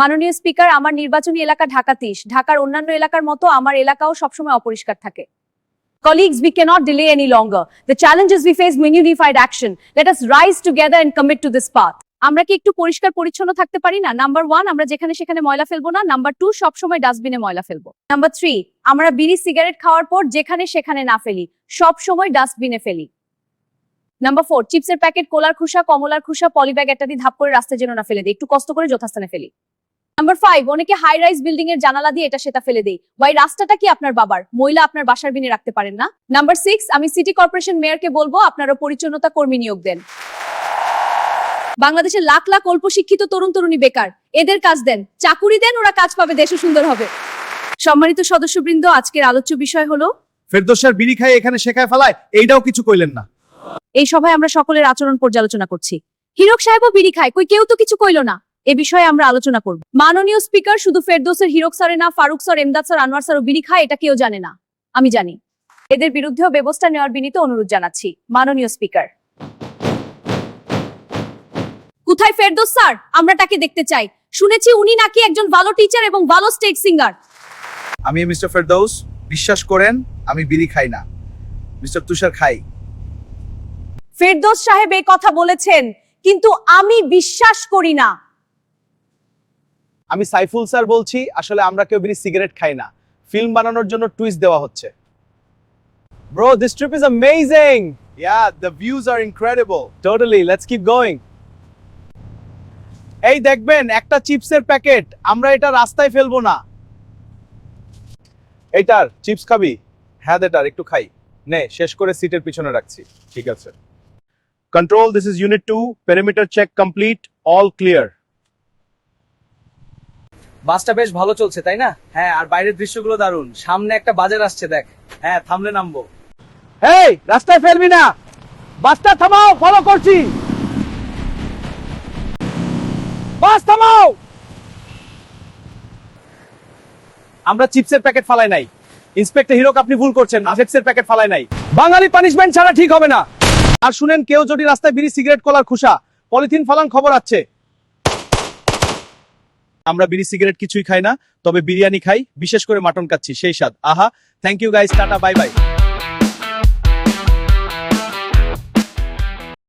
মাননীয় স্পিকার, আমার নির্বাচনী এলাকা ঢাকা 30। ঢাকার অন্যান্য এলাকার মতো আমার এলাকাও সবসময় অপরিষ্কার থাকে। Colleagues, we cannot delay any longer. The challenges we face mean unified action. Let us rise together and commit to this path. আমরা কি একটু পরিষ্কার পরিচ্ছন্ন থাকতে পারি না? নাম্বার 1, আমরা যেখানে সেখানে ময়লা ফেলবো না। নাম্বার 2, সবসময় ডাস্টবিনে ময়লা ফেলবো। নাম্বার 3, আমরা বিড়ি সিগারেট খাওয়ার পর যেখানে সেখানে না ফেলি, সবসময় ডাস্টবিনে ফেলি। নাম্বার 4, চিপসের প্যাকেট, কোলার খোসা, কমলার খোসা, পলিব্যাগ ইত্যাদি ধাপ করে রাস্তায় যেন না ফেলে দেই, একটু কষ্ট করে যথাস্থানে ফেলি। নাম্বার 5, অনেকে হাই রাইজ বিল্ডিং এর জানালা দিয়ে এটা সেটা ফেলে দেই। ওই রাস্তাটা কি আপনার বাবার? ময়লা আপনার বাসার বিনে রাখতে পারেন না? নাম্বার 6, আমি সিটি কর্পোরেশন মেয়রকে বলবো আপনারা পরিচ্ছন্নতা কর্মী নিয়োগ দেন। বাংলাদেশের লাখ লাখ অল্প শিক্ষিত তরুণ তরুণী বেকার, এদের কাজ দেন, চাকুরি দেন, ওরা কাজ পাবে, দেশও সুন্দর হবে। সম্মানিত সদস্যবৃন্দ, আজকের আলোচ্য বিষয় হলো ফেরদৌসের বিড়ি খাই এখানে শেখায় ফেলায়, এইটাও কিছু কইলেন না। এই সভায় আমরা সকলের আচরণ পর্যালোচনা করছি। হীরক সাহেবও বিড়ি খায়, কই কেউ তো কিছু কইলো না। এ বিষয়ে আমরা আলোচনা করব। মাননীয় স্পিকার, শুধু ফেরদৌসের হীরক স্যারে না, ফারুক স্যার, এমদাদ স্যার, আনোয়ার স্যারও বিড়ি খায়, এটা কেউ জানে না। আমি জানি। এদের বিরুদ্ধেও ব্যবস্থা নেওয়ার বিনীত অনুরোধ জানাচ্ছি। মাননীয় স্পিকার। কোথায় ফেরদৌস স্যার? আমরা তাকে দেখতে চাই। শুনেছি উনি নাকি একজন ভালো টিচার এবং ভালো স্টেজ সিঙ্গার। আমি মিস্টার ফেরদৌস, বিশ্বাস করেন আমি বিড়ি খাই না, মিস্টার তুষার খাই। ফেরদৌস সাহেব এই কথা বলেছেন, কিন্তু আমি বিশ্বাস করি না। আমি সাইফুল স্যার বলছি, আসলে আমরা কেউ বিড়ি সিগারেট খাই না, ফিল্ম বানানোর জন্য টুইস্ট দেওয়া হচ্ছে। Bro, this trip is amazing. Yeah, the views are incredible. Totally, let's keep going. এই দেখবেন একটা চিপসের প্যাকেট, আমরা এটা রাস্তায় ফেলবো না। এইটার চিপস খাবি? হ্যাঁ দেটার একটু খাই। নে, শেষ করে সিটের পিছনে রাখছি। ঠিক আছে। Control, this is unit 2, perimeter check complete, all clear. বাসটা বেশ ভালো চলছে তাই না? হ্যাঁ, আর বাইরের দৃশ্যগুলো দারুণ। সামনে একটা বাজার আসছে দেখ। হ্যাঁ, থামলে নামবো। এই, রাস্তায় ফেলবি না, বাসটা থামাও, ফলো করছি। বাস থামাও। আমরা চিপসের প্যাকেট ফালাই নাই। ইন্সপেক্টর হিরক, আপনি ভুল করছেন, চিপসের প্যাকেট ফালাই নাই। বাঙালি পানিশমেন্ট ছাড়া ঠিক হবে না। আর শুনেন, কেউ যদি রাস্তায় বিড়ি সিগারেট কলার খোসা পলিথিন ফালান, খবর আছে। আমরা বিড়ি সিগারেট কিছুই খাই না, তবে বিরিয়ানি খাই, বিশেষ করে মাটন খাচ্ছি, সেই স্বাদ। আহা, thank you guys, tata, bye by.